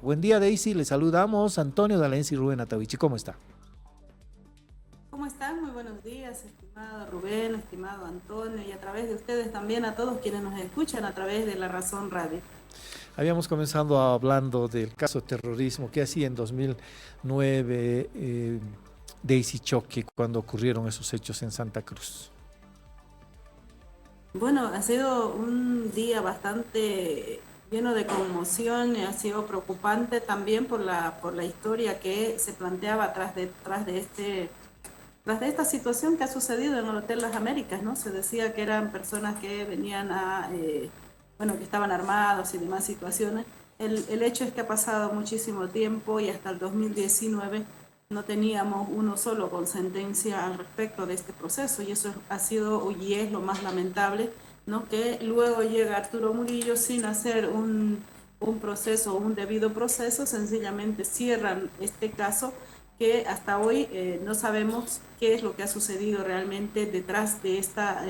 Buen día, Daisy. Le saludamos Antonio Dalencia y Rubén Atavichi. ¿Cómo está? ¿Cómo están? Muy buenos días, estimado Rubén, estimado Antonio, y a través de ustedes también a todos quienes nos escuchan a través de La Razón Radio. Habíamos comenzado hablando del caso de terrorismo que hacía en 2009 Daisy Choque cuando ocurrieron esos hechos en Santa Cruz. Bueno, ha sido un día bastante lleno de conmoción y ha sido preocupante también por la historia que se planteaba tras de esta situación que ha sucedido en el Hotel Las Américas, ¿no? Se decía que eran personas que venían bueno, que estaban armados y demás situaciones. El hecho es que ha pasado muchísimo tiempo y hasta el 2019 no teníamos uno solo con sentencia al respecto de este proceso, y eso ha sido y es lo más lamentable, ¿no? Que luego llega Arturo Murillo sin hacer un proceso, un debido proceso, sencillamente cierran este caso que hasta hoy no sabemos qué es lo que ha sucedido realmente detrás de esta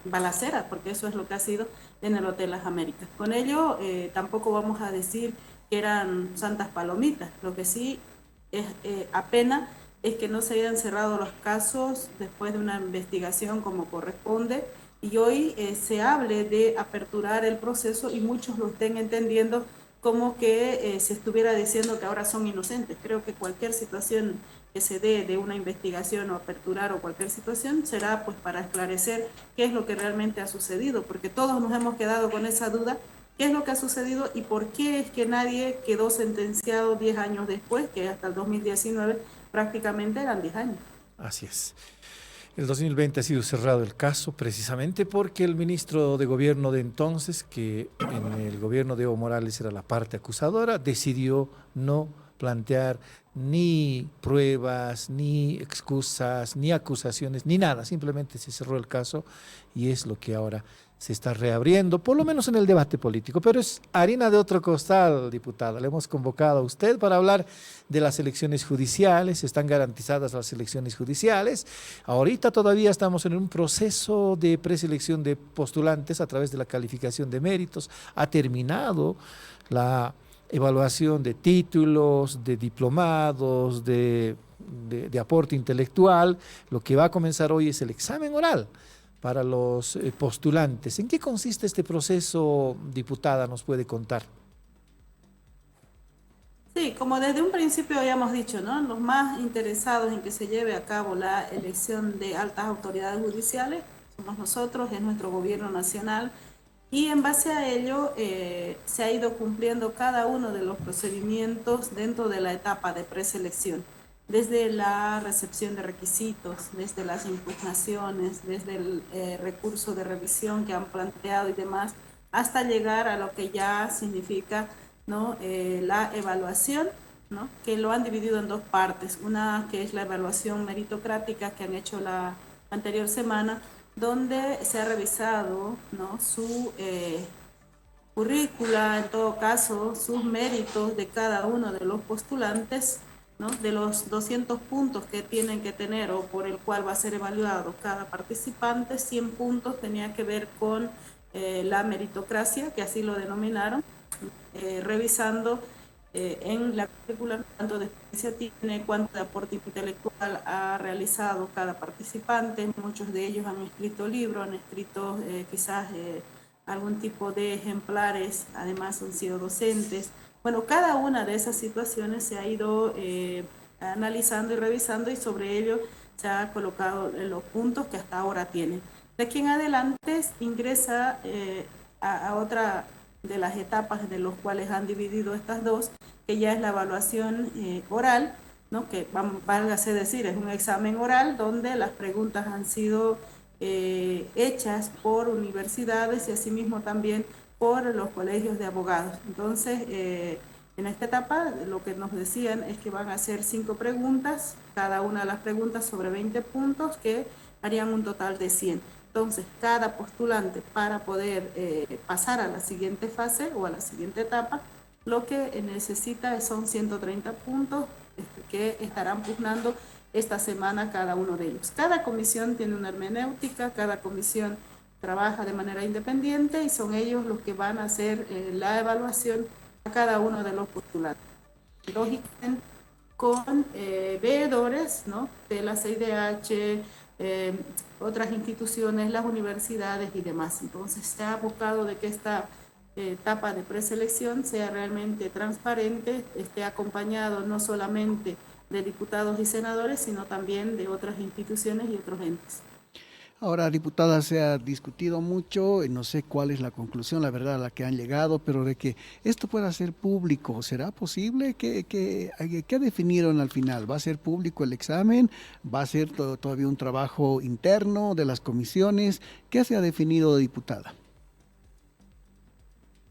balacera, porque eso es lo que ha sido en el Hotel Las Américas. Con ello, tampoco vamos a decir que eran santas palomitas. Lo que sí es apena es que no se hayan cerrado los casos después de una investigación como corresponde, y hoy se hable de aperturar el proceso y muchos lo estén entendiendo como que se estuviera diciendo que ahora son inocentes. Creo que cualquier situación que se dé de una investigación o aperturar o cualquier situación será pues para esclarecer qué es lo que realmente ha sucedido, porque todos nos hemos quedado con esa duda, qué es lo que ha sucedido y por qué es que nadie quedó sentenciado 10 años después, que hasta el 2019 prácticamente eran 10 años. Así es. El 2020 ha sido cerrado el caso precisamente porque el ministro de gobierno de entonces, que en el gobierno de Evo Morales era la parte acusadora, decidió no plantear ni pruebas, ni excusas, ni acusaciones, ni nada. Simplemente se cerró el caso y es lo que ahora se está reabriendo, por lo menos en el debate político. Pero es harina de otro costal, diputada. Le hemos convocado a usted para hablar de las elecciones judiciales. Están garantizadas las elecciones judiciales. Ahorita todavía estamos en un proceso de preselección de postulantes a través de la calificación de méritos. Ha terminado la evaluación de títulos, de diplomados, de aporte intelectual. Lo que va a comenzar hoy es el examen oral para los postulantes. ¿En qué consiste este proceso, diputada? ¿Nos puede contar? Sí, como desde un principio habíamos dicho, ¿no? Los más interesados en que se lleve a cabo la elección de altas autoridades judiciales somos nosotros, es nuestro gobierno nacional, y en base a ello se ha ido cumpliendo cada uno de los procedimientos dentro de la etapa de preselección, desde la recepción de requisitos, desde las impugnaciones, desde el recurso de revisión que han planteado y demás, hasta llegar a lo que ya significa, ¿no? La evaluación, ¿no? Que lo han dividido en dos partes. Una que es la evaluación meritocrática que han hecho la anterior semana, donde se ha revisado, ¿no? Su currícula, en todo caso, sus méritos de cada uno de los postulantes, ¿no? De los 200 puntos que tienen que tener o por el cual va a ser evaluado cada participante, 100 puntos tenía que ver con la meritocracia, que así lo denominaron, revisando en la currícula cuánto de experiencia tiene, cuánto de aporte intelectual ha realizado cada participante. Muchos de ellos han escrito libros, han escrito quizás algún tipo de ejemplares, además han sido docentes. Bueno, cada una de esas situaciones se ha ido analizando y revisando, y sobre ello se ha colocado los puntos que hasta ahora tienen. De aquí en adelante ingresa a otra de las etapas de los cuales han dividido estas dos, que ya es la evaluación oral, ¿no? Que válgase decir, es un examen oral donde las preguntas han sido hechas por universidades y asimismo también por los colegios de abogados. Entonces, en esta etapa lo que nos decían es que van a hacer 5 preguntas, cada una de las preguntas sobre 20 puntos, que harían un total de 100. Entonces, cada postulante para poder pasar a la siguiente fase o a la siguiente etapa, lo que necesita son 130 puntos que estarán pugnando esta semana cada uno de ellos. Cada comisión tiene una hermenéutica, cada comisión trabaja de manera independiente y son ellos los que van a hacer la evaluación cada uno de los postulantes. Lógicamente, con veedores, ¿no?, de la CIDH, otras instituciones, las universidades y demás. Entonces, se ha buscado de que esta etapa de preselección sea realmente transparente, esté acompañado no solamente de diputados y senadores, sino también de otras instituciones y otros entes. Ahora, diputada, se ha discutido mucho, no sé cuál es la conclusión, la verdad, a la que han llegado, pero de que esto pueda ser público, ¿será posible? ¿Qué definieron al final? ¿Va a ser público el examen? ¿Va a ser todavía un trabajo interno de las comisiones? ¿Qué se ha definido, diputada?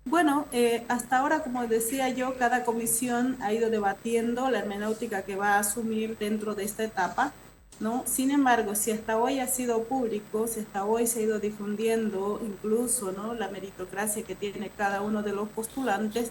Bueno, hasta ahora, como decía yo, cada comisión ha ido debatiendo la hermenéutica que va a asumir dentro de esta etapa, ¿no? Sin embargo, si hasta hoy ha sido público, si hasta hoy se ha ido difundiendo incluso, ¿no?, la meritocracia que tiene cada uno de los postulantes,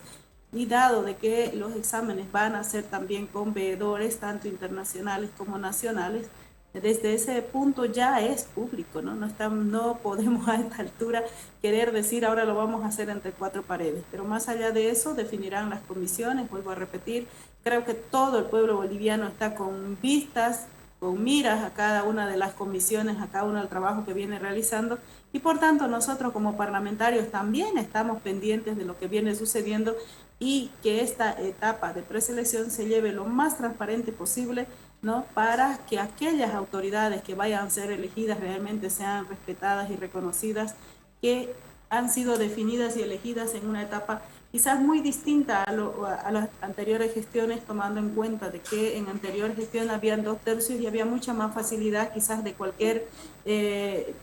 y dado de que los exámenes van a ser también con veedores, tanto internacionales como nacionales, desde ese punto ya es público, ¿no? No podemos a esta altura querer decir ahora lo vamos a hacer entre cuatro paredes, pero más allá de eso definirán las comisiones, vuelvo a repetir, creo que todo el pueblo boliviano está con vistas, con miras a cada una de las comisiones, a cada uno del trabajo que viene realizando, y por tanto nosotros como parlamentarios también estamos pendientes de lo que viene sucediendo y que esta etapa de preselección se lleve lo más transparente posible, ¿no?, para que aquellas autoridades que vayan a ser elegidas realmente sean respetadas y reconocidas, que han sido definidas y elegidas en una etapa quizás muy distinta a las anteriores gestiones, tomando en cuenta de que en anterior gestión habían 2/3 y había mucha más facilidad quizás de cualquier,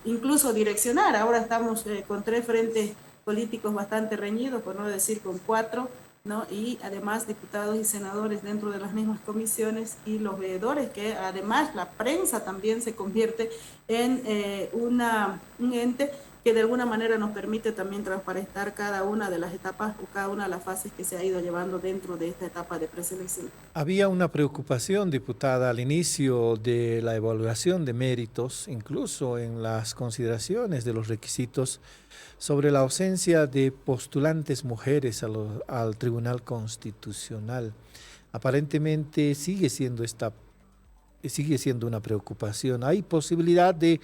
incluso direccionar. Ahora estamos con 3 frentes políticos bastante reñidos, por no decir con 4, ¿no?, y además diputados y senadores dentro de las mismas comisiones y los veedores, que además la prensa también se convierte en un ente que de alguna manera nos permite también transparentar cada una de las etapas o cada una de las fases que se ha ido llevando dentro de esta etapa de preselección. Había una preocupación, diputada, al inicio de la evaluación de méritos, incluso en las consideraciones de los requisitos, sobre la ausencia de postulantes mujeres al Tribunal Constitucional. Aparentemente sigue siendo una preocupación. ¿Hay posibilidad de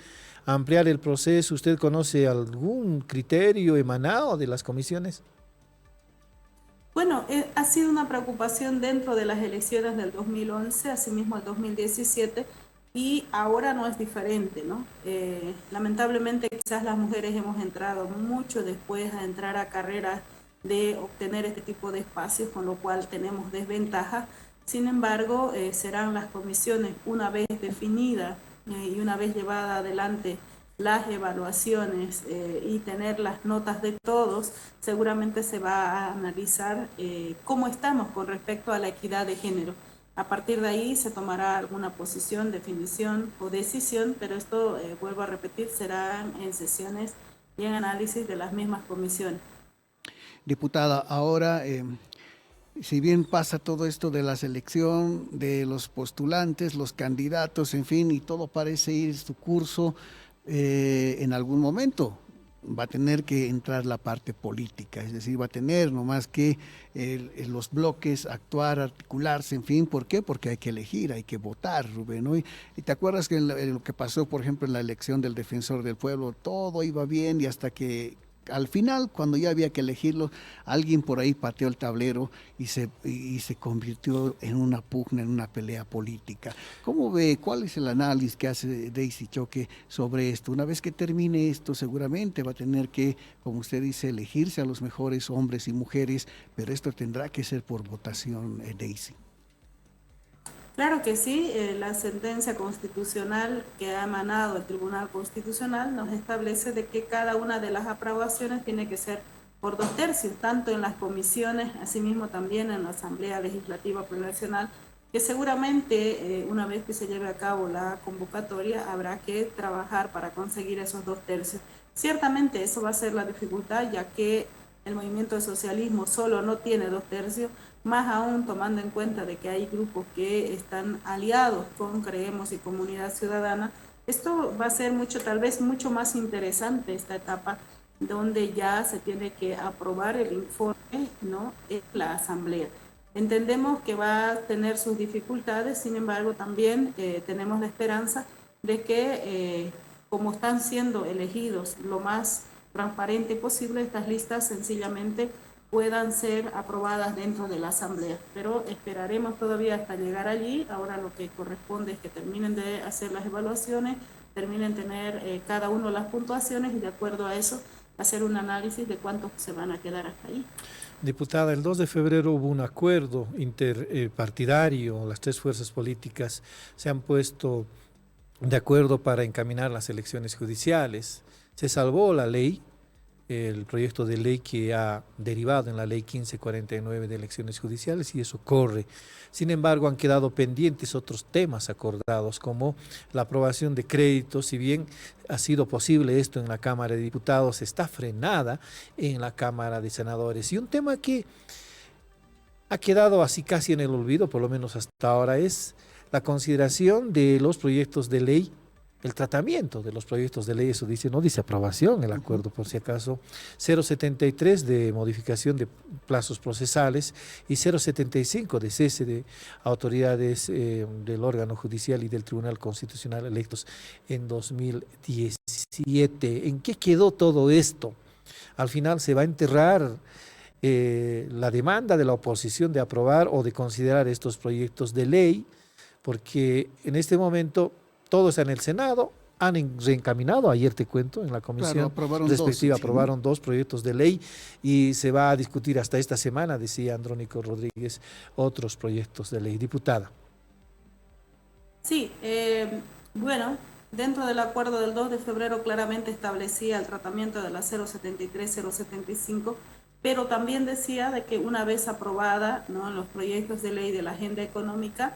ampliar el proceso? ¿Usted conoce algún criterio emanado de las comisiones? Bueno, ha sido una preocupación dentro de las elecciones del 2011, asimismo el 2017, y ahora no es diferente, ¿no? Lamentablemente quizás las mujeres hemos entrado mucho después a entrar a carreras de obtener este tipo de espacios, con lo cual tenemos desventaja. Sin embargo, serán las comisiones, una vez definidas y una vez llevada adelante las evaluaciones y tener las notas de todos, seguramente se va a analizar cómo estamos con respecto a la equidad de género. A partir de ahí se tomará alguna posición, definición o decisión, pero esto, vuelvo a repetir, será en sesiones y en análisis de las mismas comisiones. Diputada, ahora, si bien pasa todo esto de la selección de los postulantes, los candidatos, en fin, y todo parece ir su curso, en algún momento va a tener que entrar la parte política, es decir, va a tener nomás que los bloques actuar, articularse, en fin. ¿Por qué? Porque hay que elegir, hay que votar, Rubén, ¿no? Y te acuerdas que en lo que pasó, por ejemplo, en la elección del defensor del pueblo, todo iba bien y hasta que al final, cuando ya había que elegirlo, alguien por ahí pateó el tablero y se convirtió en una pugna, en una pelea política. ¿Cómo ve? ¿Cuál es el análisis que hace Daisy Choque sobre esto? Una vez que termine esto, seguramente va a tener que, como usted dice, elegirse a los mejores hombres y mujeres, pero esto tendrá que ser por votación, Daisy. Claro que sí, la sentencia constitucional que ha emanado el Tribunal Constitucional nos establece de que cada una de las aprobaciones tiene que ser por 2/3, tanto en las comisiones, asimismo también en la Asamblea Legislativa Plurinacional, que seguramente una vez que se lleve a cabo la convocatoria habrá que trabajar para conseguir esos 2/3. Ciertamente eso va a ser la dificultad, ya que el movimiento de socialismo solo no tiene 2/3, más aún tomando en cuenta de que hay grupos que están aliados con Creemos y Comunidad Ciudadana. Esto va a ser tal vez mucho más interesante esta etapa, donde ya se tiene que aprobar el informe, ¿no?, en la Asamblea. Entendemos que va a tener sus dificultades, sin embargo, también tenemos la esperanza de que, como están siendo elegidos lo más transparente posible, estas listas sencillamente puedan ser aprobadas dentro de la Asamblea. Pero esperaremos todavía hasta llegar allí. Ahora lo que corresponde es que terminen de hacer las evaluaciones, terminen de tener cada uno las puntuaciones y de acuerdo a eso hacer un análisis de cuántos se van a quedar hasta ahí. Diputada, el 2 de febrero hubo un acuerdo interpartidario, las tres fuerzas políticas se han puesto de acuerdo para encaminar las elecciones judiciales. Se salvó la ley, el proyecto de ley que ha derivado en la ley 1549 de elecciones judiciales y eso corre. Sin embargo, han quedado pendientes otros temas acordados como la aprobación de créditos. Si bien ha sido posible esto en la Cámara de Diputados, está frenada en la Cámara de Senadores. Y un tema que ha quedado así casi en el olvido, por lo menos hasta ahora, es la consideración de los proyectos de ley, el tratamiento de los proyectos de ley. Eso dice, no dice aprobación el acuerdo, por si acaso, 073 de modificación de plazos procesales y 075 de cese de autoridades del órgano judicial y del Tribunal Constitucional electos en 2017. ¿En qué quedó todo esto? Al final se va a enterrar la demanda de la oposición de aprobar o de considerar estos proyectos de ley, porque en este momento todo está en el Senado, han reencaminado, ayer te cuento, en la comisión respectiva aprobaron dos proyectos de ley y se va a discutir hasta esta semana, decía Andrónico Rodríguez, otros proyectos de ley. Diputada. Sí, bueno, dentro del acuerdo del 2 de febrero claramente establecía el tratamiento de la 073, 075, pero también decía de que una vez aprobada, ¿no?, los proyectos de ley de la agenda económica,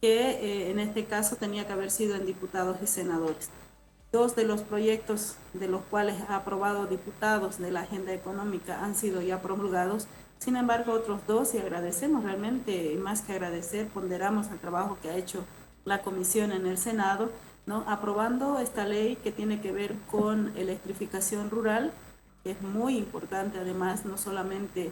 que en este caso tenía que haber sido en diputados y senadores. Dos de los proyectos de los cuales ha aprobado diputados de la agenda económica han sido ya promulgados, sin embargo otros dos, y agradecemos realmente, más que agradecer, ponderamos el trabajo que ha hecho la comisión en el Senado, ¿no?, aprobando esta ley que tiene que ver con electrificación rural, que es muy importante además, no solamente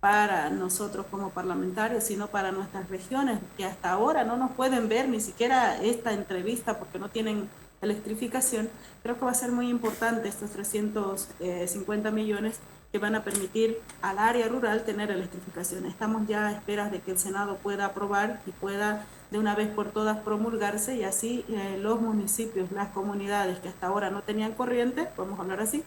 para nosotros como parlamentarios, sino para nuestras regiones, que hasta ahora no nos pueden ver ni siquiera esta entrevista porque no tienen electrificación. Creo que va a ser muy importante estos 350 millones que van a permitir al área rural tener electrificación. Estamos ya a esperas de que el Senado pueda aprobar y pueda de una vez por todas promulgarse y así los municipios, las comunidades que hasta ahora no tenían corriente, vamos a hablar así,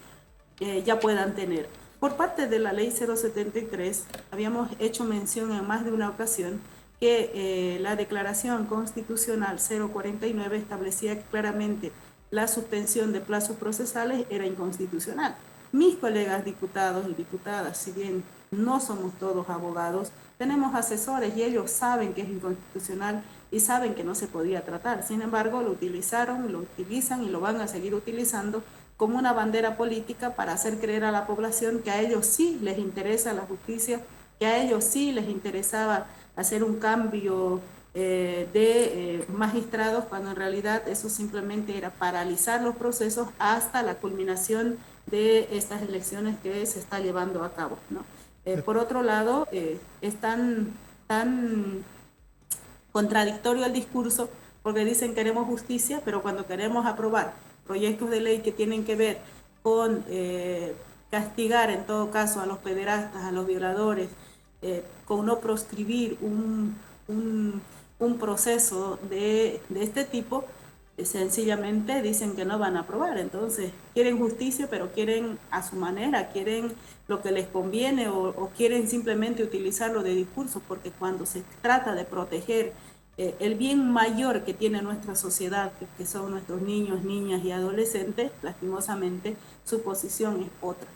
ya puedan tener. Por parte de la ley 073, habíamos hecho mención en más de una ocasión que la declaración constitucional 049 establecía claramente la suspensión de plazos procesales era inconstitucional. Mis colegas diputados y diputadas, si bien no somos todos abogados, tenemos asesores y ellos saben que es inconstitucional y saben que no se podía tratar. Sin embargo, lo utilizaron, lo utilizan y lo van a seguir utilizando como una bandera política para hacer creer a la población que a ellos sí les interesa la justicia, que a ellos sí les interesaba hacer un cambio de magistrados, cuando en realidad eso simplemente era paralizar los procesos hasta la culminación de estas elecciones que se está llevando a cabo, ¿no? Por otro lado, es tan contradictorio el discurso porque dicen queremos justicia, pero cuando queremos aprobar proyectos de ley que tienen que ver con castigar en todo caso a los pederastas, a los violadores, con no proscribir un proceso de este tipo, sencillamente dicen que no van a aprobar. Entonces quieren justicia, pero quieren a su manera, quieren lo que les conviene o quieren simplemente utilizarlo de discurso, porque cuando se trata de proteger el bien mayor que tiene nuestra sociedad, que son nuestros niños, niñas y adolescentes, lastimosamente su posición es otra.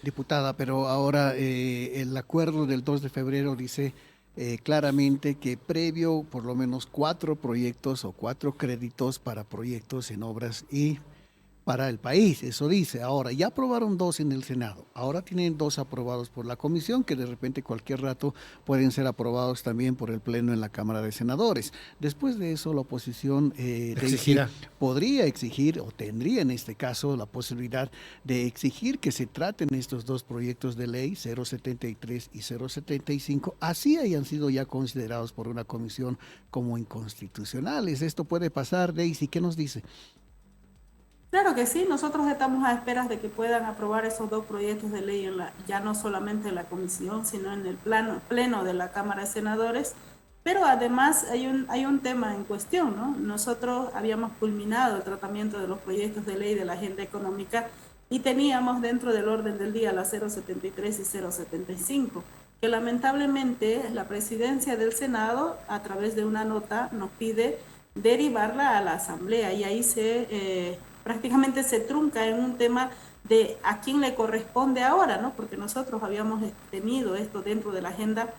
Diputada, pero ahora el acuerdo del 2 de febrero dice claramente que previo por lo menos 4 proyectos o 4 créditos para proyectos en obras y para el país, eso dice. Ahora, ya aprobaron 2 en el Senado, ahora tienen 2 aprobados por la comisión, que de repente cualquier rato pueden ser aprobados también por el Pleno en la Cámara de Senadores. Después de eso, la oposición Exigirá. podría exigir, o tendría en este caso la posibilidad de exigir que se traten estos 2 proyectos de ley, 073 y 075, así hayan sido ya considerados por una comisión como inconstitucionales. Esto puede pasar, Daisy, ¿qué nos dice? Claro que sí, nosotros estamos a esperas de que puedan aprobar esos 2 proyectos de ley, ya no solamente en la comisión, sino en el pleno de la Cámara de Senadores. Pero además hay un tema en cuestión, ¿no? Nosotros habíamos culminado el tratamiento de los proyectos de ley de la agenda económica y teníamos dentro del orden del día la 073 y 075, que lamentablemente la presidencia del Senado, a través de una nota, nos pide derivarla a la Asamblea, y ahí prácticamente se trunca en un tema de a quién le corresponde ahora, ¿no? Porque nosotros habíamos tenido esto dentro de la agenda,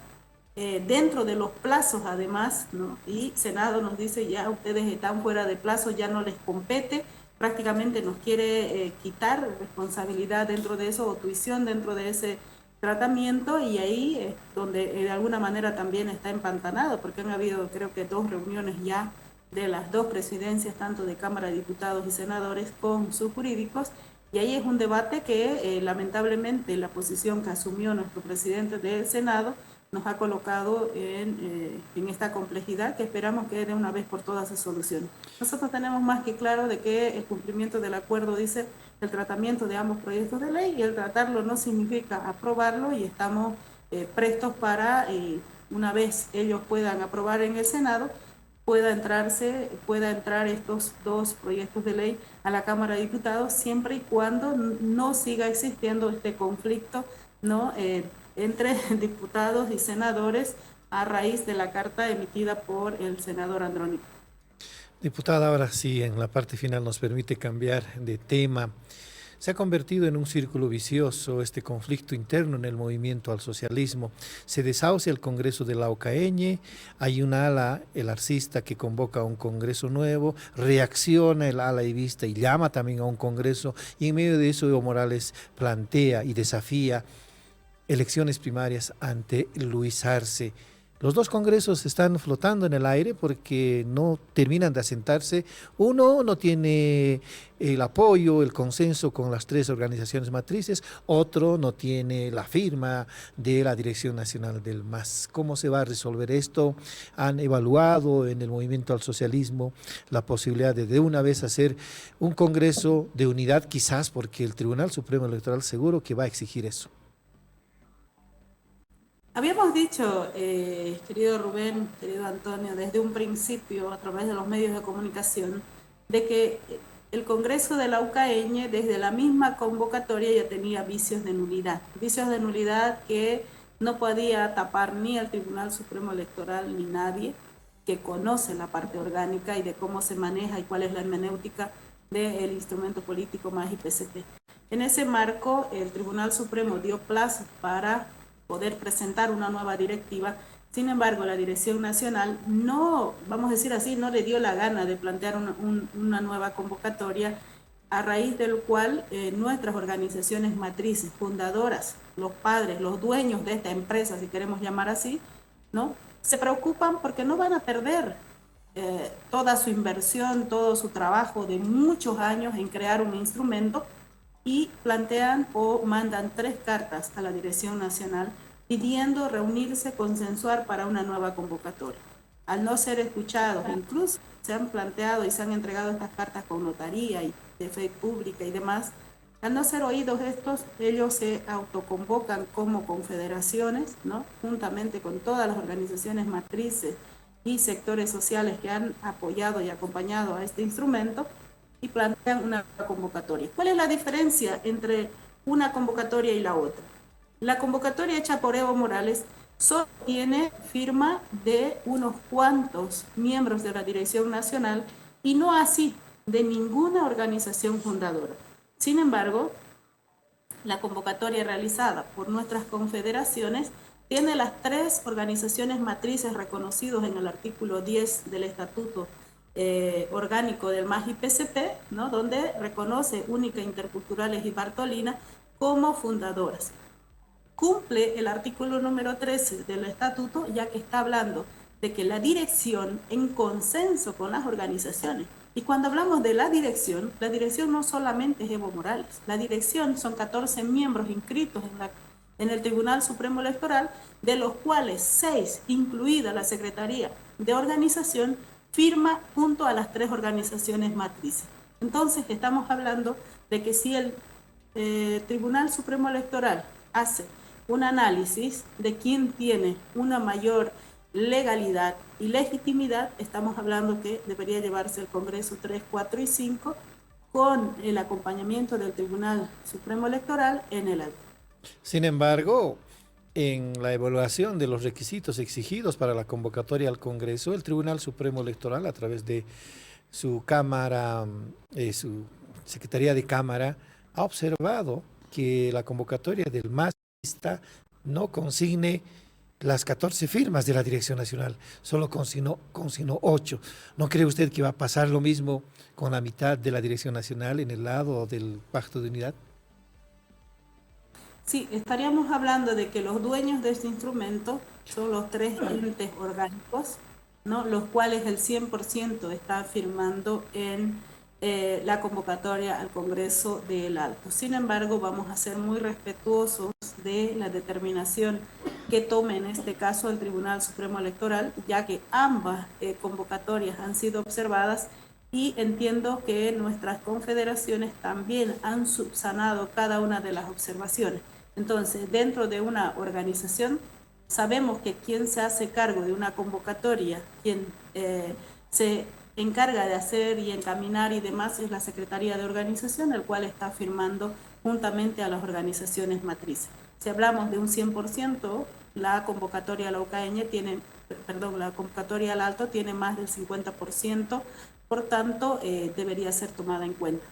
dentro de los plazos además, ¿no? Y Senado nos dice, ya ustedes están fuera de plazo, ya no les compete, prácticamente nos quiere quitar responsabilidad dentro de eso, o tuición dentro de ese tratamiento, y ahí es donde de alguna manera también está empantanado, porque han habido creo que 2 reuniones ya de las 2 presidencias, tanto de Cámara de Diputados y Senadores, con sus jurídicos, y ahí es un debate que lamentablemente la posición que asumió nuestro presidente del Senado nos ha colocado en esta complejidad que esperamos que de una vez por todas se solucione. Nosotros tenemos más que claro de que el cumplimiento del acuerdo dice el tratamiento de ambos proyectos de ley, y el tratarlo no significa aprobarlo, y estamos prestos para, una vez ellos puedan aprobar en el Senado, pueda entrar estos 2 proyectos de ley a la Cámara de Diputados, siempre y cuando no siga existiendo este conflicto, ¿no? Entre diputados y senadores a raíz de la carta emitida por el senador Andrónico. Diputada, ahora sí, en la parte final nos permite cambiar de tema. Se ha convertido en un círculo vicioso este conflicto interno en el movimiento al socialismo. Se desahucia el Congreso de la Ocaña, hay un ala, el arcista, que convoca a un Congreso nuevo, reacciona el ala hivista y llama también a un Congreso, y en medio de eso Evo Morales plantea y desafía elecciones primarias ante Luis Arce. Los 2 congresos están flotando en el aire porque no terminan de asentarse. Uno no tiene el apoyo, el consenso con las 3 organizaciones matrices, otro no tiene la firma de la Dirección Nacional del MAS. ¿Cómo se va a resolver esto? ¿Han evaluado en el movimiento al socialismo la posibilidad de una vez hacer un congreso de unidad, quizás porque el Tribunal Supremo Electoral seguro que va a exigir eso? Habíamos dicho, querido Rubén, querido Antonio, desde un principio a través de los medios de comunicación, de que el Congreso de la UCAeñe desde la misma convocatoria ya tenía vicios de nulidad que no podía tapar ni el Tribunal Supremo Electoral ni nadie que conoce la parte orgánica y de cómo se maneja y cuál es la hermenéutica del instrumento político más IPCT. En ese marco, el Tribunal Supremo dio plazos para poder presentar una nueva directiva. Sin embargo, la Dirección Nacional no, vamos a decir así, no le dio la gana de plantear una nueva convocatoria, a raíz del cual nuestras organizaciones matrices, fundadoras, los padres, los dueños de esta empresa, si queremos llamar así, ¿no? Se preocupan porque no van a perder toda su inversión, todo su trabajo de muchos años en crear un instrumento, y plantean o mandan 3 cartas a la Dirección Nacional pidiendo reunirse, consensuar para una nueva convocatoria. Al no ser escuchados, incluso se han planteado y se han entregado estas cartas con notaría y de fe pública y demás, al no ser oídos estos, ellos se autoconvocan como confederaciones, ¿no? Juntamente con todas las organizaciones matrices y sectores sociales que han apoyado y acompañado a este instrumento, y plantean una convocatoria. ¿Cuál es la diferencia entre una convocatoria y la otra? La convocatoria hecha por Evo Morales solo tiene firma de unos cuantos miembros de la Dirección Nacional y no así de ninguna organización fundadora. Sin embargo, la convocatoria realizada por nuestras confederaciones tiene las 3 organizaciones matrices reconocidas en el artículo 10 del Estatuto orgánico del MAS-IPCP, ¿no? Donde reconoce Única, Interculturales y Bartolina como fundadoras. Cumple el artículo número 13 del estatuto, ya que está hablando de que la dirección en consenso con las organizaciones. Y cuando hablamos de la dirección no solamente es Evo Morales, la dirección son 14 miembros inscritos en el Tribunal Supremo Electoral, de los cuales 6, incluida la Secretaría de Organización, firma junto a las 3 organizaciones matrices. Entonces estamos hablando de que si el Tribunal Supremo Electoral hace un análisis de quién tiene una mayor legalidad y legitimidad, estamos hablando que debería llevarse el Congreso 3, 4 y 5 con el acompañamiento del Tribunal Supremo Electoral en el alto. Sin embargo, en la evaluación de los requisitos exigidos para la convocatoria al Congreso, el Tribunal Supremo Electoral, a través de su Cámara, su Secretaría de Cámara, ha observado que la convocatoria del MAS no consigne las 14 firmas de la Dirección Nacional, solo consignó 8. ¿No cree usted que va a pasar lo mismo con la mitad de la Dirección Nacional en el lado del Pacto de Unidad? Sí, estaríamos hablando de que los dueños de este instrumento son los 3 entes orgánicos, ¿no? Los cuales el 100% está firmando en la convocatoria al Congreso del Alto. Sin embargo, vamos a ser muy respetuosos de la determinación que tome en este caso el Tribunal Supremo Electoral, ya que ambas convocatorias han sido observadas y entiendo que nuestras confederaciones también han subsanado cada una de las observaciones. Entonces, dentro de una organización, sabemos que quien se hace cargo de una convocatoria, quien se encarga de hacer y encaminar y demás, es la Secretaría de Organización, el cual está firmando juntamente a las organizaciones matrices. Si hablamos de un 100%, la convocatoria a la UCAeñe tiene, la convocatoria al Alto tiene más del 50%, por tanto, debería ser tomada en cuenta.